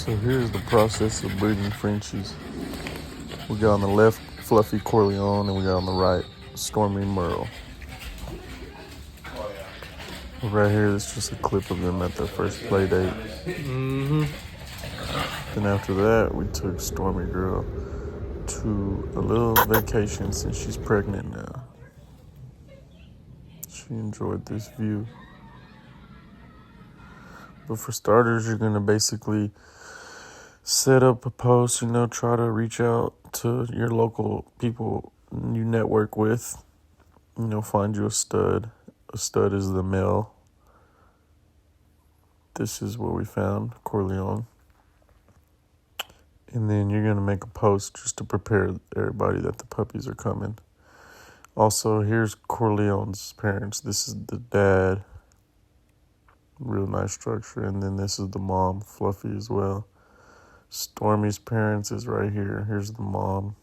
So here's the process of breeding Frenchies. We got on the left Fluffy Corleone, and we got on the right Stormi Merle. Right here, it's just a clip of them at their first play date. Then after that, we took Stormi Girl to a little vacation since she's pregnant now. She enjoyed this view. But for starters, you're going to basically set up a post, try to reach out to your local people you network with. Find you a stud. A stud is the male. This is what we found, Corleone. And then you're going to make a post just to prepare everybody that the puppies are coming. Also, here's Corleone's parents. This is the dad. Real nice structure. And then this is the mom, Fluffy, as well. Stormi's parents is right here. Here's the mom.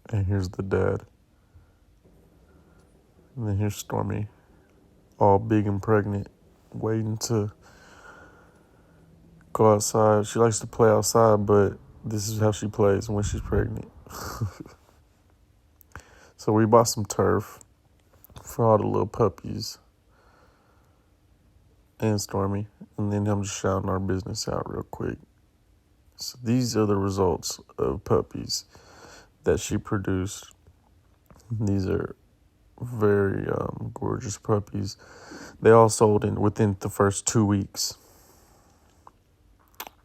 And here's the dad. And then here's Stormi, all big and pregnant, waiting to go outside. She likes to play outside, but this is how she plays when she's pregnant. So we bought some turf for all the little puppies and Stormi. And then I'm just shouting our business out real quick. So these are the results of puppies that she produced. These are very gorgeous puppies. They all sold within the first 2 weeks.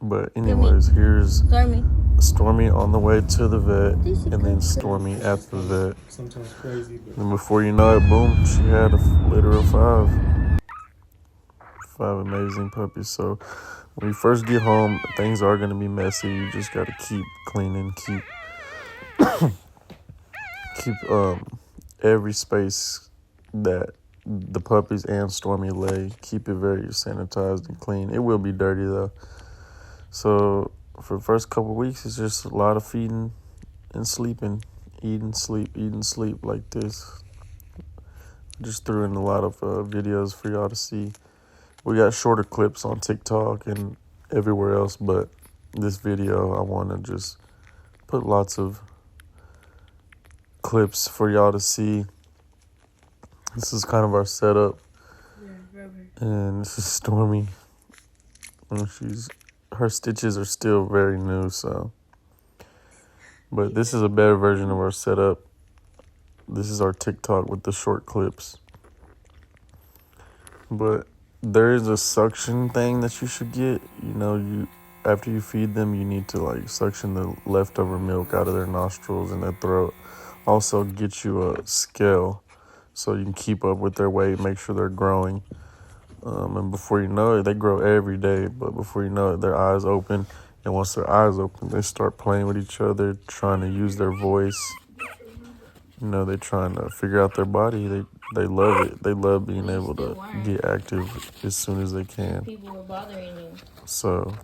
But anyways, here's Stormi on the way to the vet, and then Stormi at the vet. Sometimes crazy, but And before you know it, boom, she had a litter of 5. 5 amazing puppies. So when you first get home, things are going to be messy. You just got to keep cleaning, keep every space that the puppies and Stormi lay, keep it very sanitized and clean. It will be dirty though. So for the first couple of weeks, it's just a lot of feeding and sleeping, eating, sleep like this. Just threw in a lot of videos for y'all to see. We got shorter clips on TikTok and everywhere else, but this video, I want to just put lots of clips for y'all to see. This is kind of our setup. And this is Stormi. And her stitches are still very new, so. But this is a better version of our setup. This is our TikTok with the short clips. But there is a suction thing that you should get. After you feed them, you need to suction the leftover milk out of their nostrils and their throat. Also get you a scale so you can keep up with their weight, make sure they're growing. And before you know it, they grow every day. But before you know it, their eyes open. And once their eyes open, they start playing with each other, trying to use their voice. They're trying to figure out their body. They love it. They love being able to get active as soon as they can. People were bothering you. So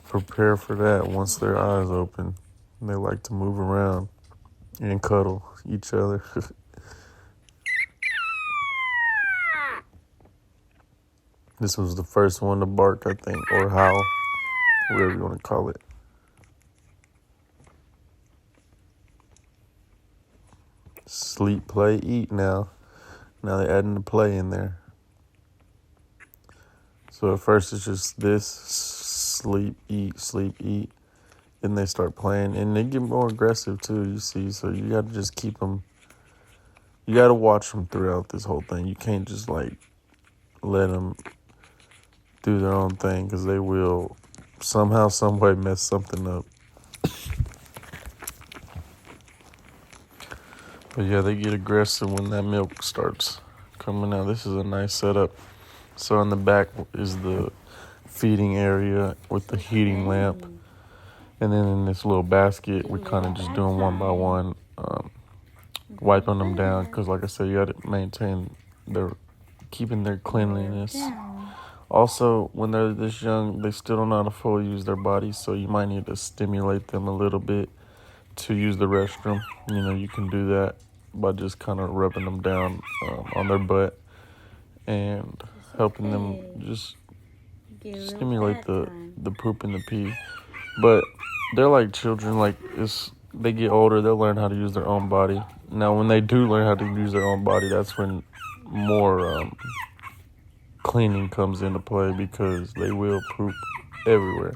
prepare for that once their eyes open. They like to move around and cuddle each other. This was the first one to bark, I think, or howl, whatever you want to call it. Sleep, play, eat now. Now they're adding the play in there. So at first it's just this, sleep, eat. Then they start playing, and they get more aggressive too, you see. So you got to just keep them, you got to watch them throughout this whole thing. You can't just let them do their own thing, because they will somehow, some way mess something up. But yeah, they get aggressive when that milk starts coming out. This is a nice setup. So in the back is the feeding area with the heating lamp. And then in this little basket, we're kind of just doing one by one, wiping them down. Because like I said, you got to maintain keeping their cleanliness. Also, when they're this young, they still don't know how to fully use their bodies. So you might need to stimulate them a little bit to use the restroom. You can do that by just kind of rubbing them down on their butt and helping them just stimulate the the poop and the pee. But they're like children. Like they get older, they'll learn how to use their own body. Now, when they do learn how to use their own body, that's when more cleaning comes into play because they will poop everywhere.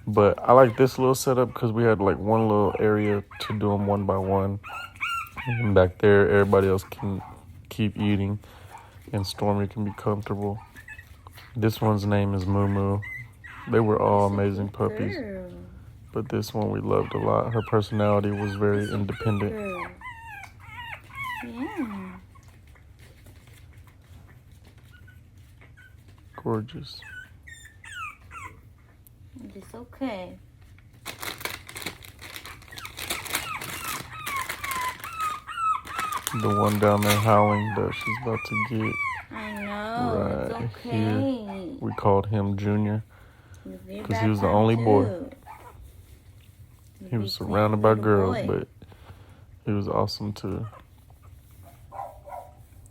But I like this little setup because we had like one little area to do them one by one. And back there, everybody else can keep eating and Stormi can be comfortable. This one's name is Moo Moo. They were all amazing puppies. But this one we loved a lot. Her personality was very independent. Yeah. Gorgeous. It's okay. The one down there howling that she's about to get. I know. Right it's okay. here. We called him Junior because he was the Too. only boy. He was surrounded by girls, but he was awesome too.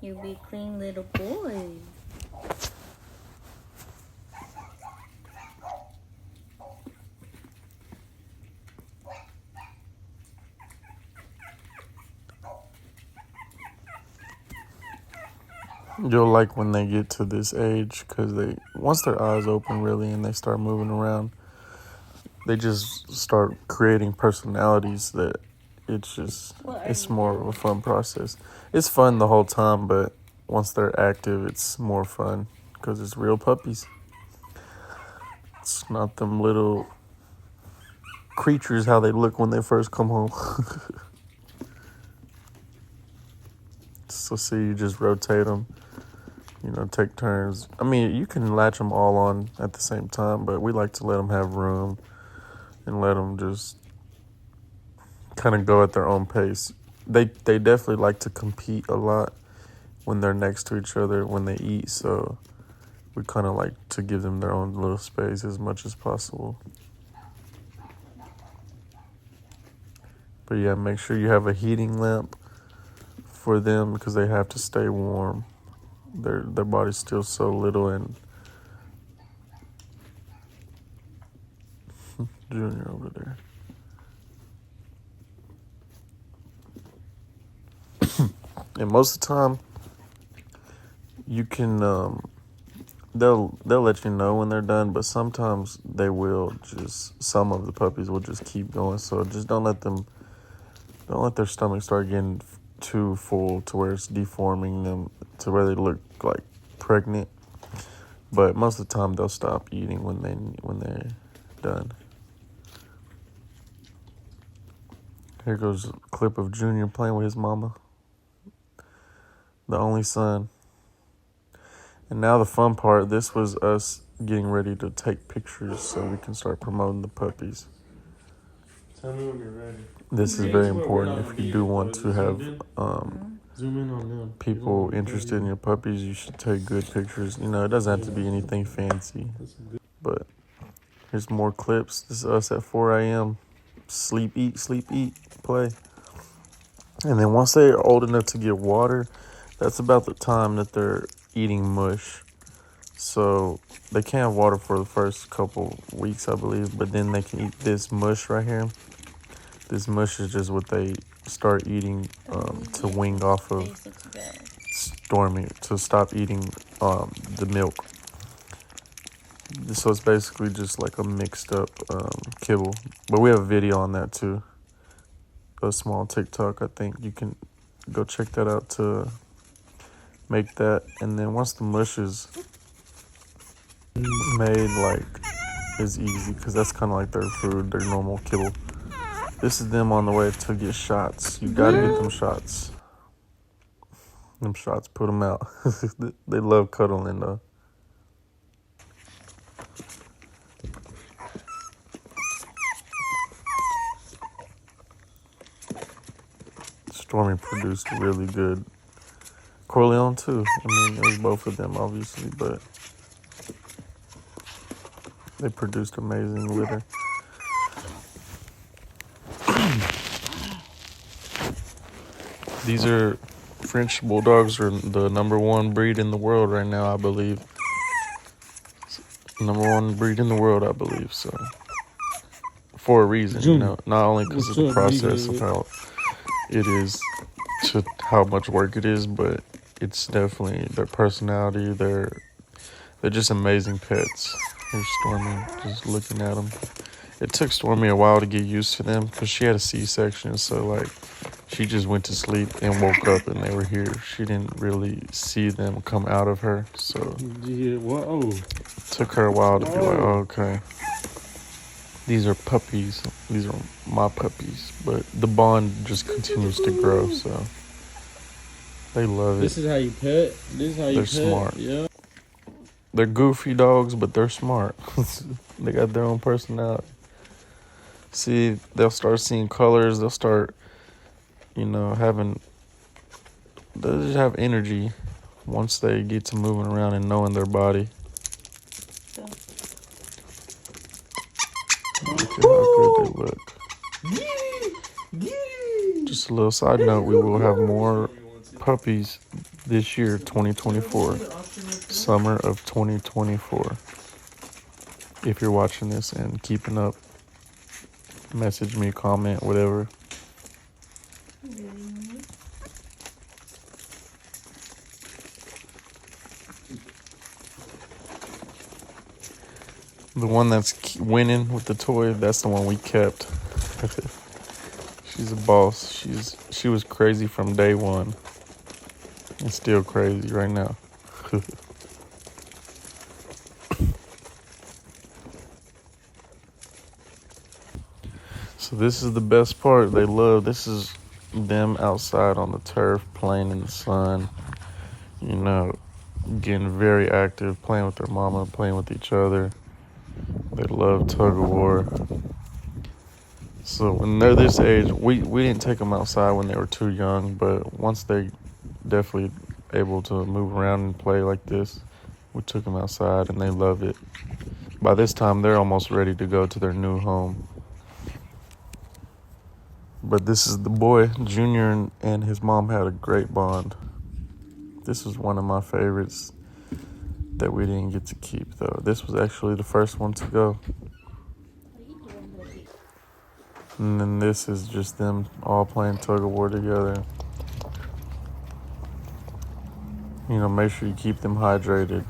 You be clean little boy. You'll like when they get to this age because once their eyes open really and they start moving around, they just start creating personalities that it's more of a fun process. It's fun the whole time, but once they're active, it's more fun because it's real puppies. It's not them little creatures how they look when they first come home. So see, you just rotate them, take turns. I mean, you can latch them all on at the same time, but we like to let them have room and let them just kind of go at their own pace. They definitely like to compete a lot when they're next to each other when they eat, so we kind of like to give them their own little space as much as possible. But yeah, make sure you have a heating lamp for them because they have to stay warm. Their body's still so little and Junior over there. And most of the time, you can they'll let you know when they're done, but sometimes they will some of the puppies will just keep going. So just don't let their stomach start getting too full to where it's deforming them to where they look like pregnant. But most of the time they'll stop eating when they're done. Here goes a clip of Junior playing with his mama, the only son. And now the fun part, this was us getting ready to take pictures so we can start promoting the puppies. Tell me when you're ready. This is very important if you do want to have Zoom in on them. people interested in your puppies. You should take good pictures. It doesn't have to be anything fancy. But here's more clips. This is us at 4 a.m. Sleep, eat, play. And then once they're old enough to get water, that's about the time that they're eating mush. So they can't have water for the first couple weeks, I believe, but then they can eat this mush right here. This mush is just what they start eating to wing off of Stormi, to stop eating the milk. So it's basically just like a mixed up kibble. But we have a video on that too. A small TikTok, I think. You can go check that out to make that. And then once the mush is made, is easy because that's kind of like their food, their normal kibble. This is them on the way to get shots. You gotta get them shots. Them shots put them out. They love cuddling though. Stormi produced really good. Corleone too. I mean, it was both of them obviously, but they produced amazing litter. These are French bulldogs, are the #1 breed in the world right now, I believe. Number one breed in the world, I believe. So for a reason, Junior. not only because of What's the up, process of nigga? how it is, to how much work it is, but it's definitely their personality. They're just amazing pets. Here's Stormi, just looking at them. It took Stormi a while to get used to them because she had a C-section, so like she just went to sleep and woke up and they were here. She didn't really see them come out of her, so Yeah, whoa. it took her a while to be like, Whoa. oh, okay. These are puppies. These are my puppies. But the bond just continues to grow, so they love it. This is how you pet? This is how you They're pet? smart. Yeah. They're goofy dogs, but they're smart. They got their own personality. See, they'll start seeing colors. They'll start, they'll just have energy once they get to moving around and knowing their body. So, Look at how good they look. Just a little side note, we will have more puppies this year, 2024. Summer of 2024. If you're watching this and keeping up, message me, comment, whatever. The one that's winning with the toy, that's the one we kept. She's a boss. She was crazy from day one. And still crazy right now. So this is the best part. They love, this is them outside on the turf, playing in the sun, getting very active, playing with their mama, playing with each other. They love tug of war. So when they're this age, we didn't take them outside when they were too young, but once they definitely able to move around and play like this, we took them outside and they love it. By this time, they're almost ready to go to their new home. But this is the boy. Junior and his mom had a great bond. This was one of my favorites that we didn't get to keep, though. This was actually the first one to go. And then this is just them all playing tug of war together. Make sure you keep them hydrated.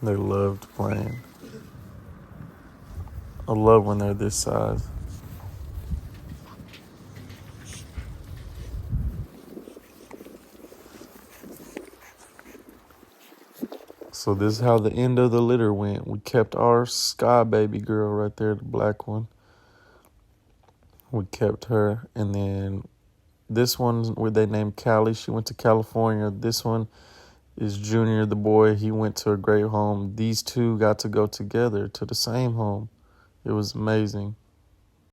They loved playing. I love when they're this size. So this is how the end of the litter went. We kept our Sky baby girl right there, the black one. We kept her. And then this one, where they named Callie, she went to California. This one is Junior, the boy. He went to a great home. These two got to go together to the same home. It was amazing.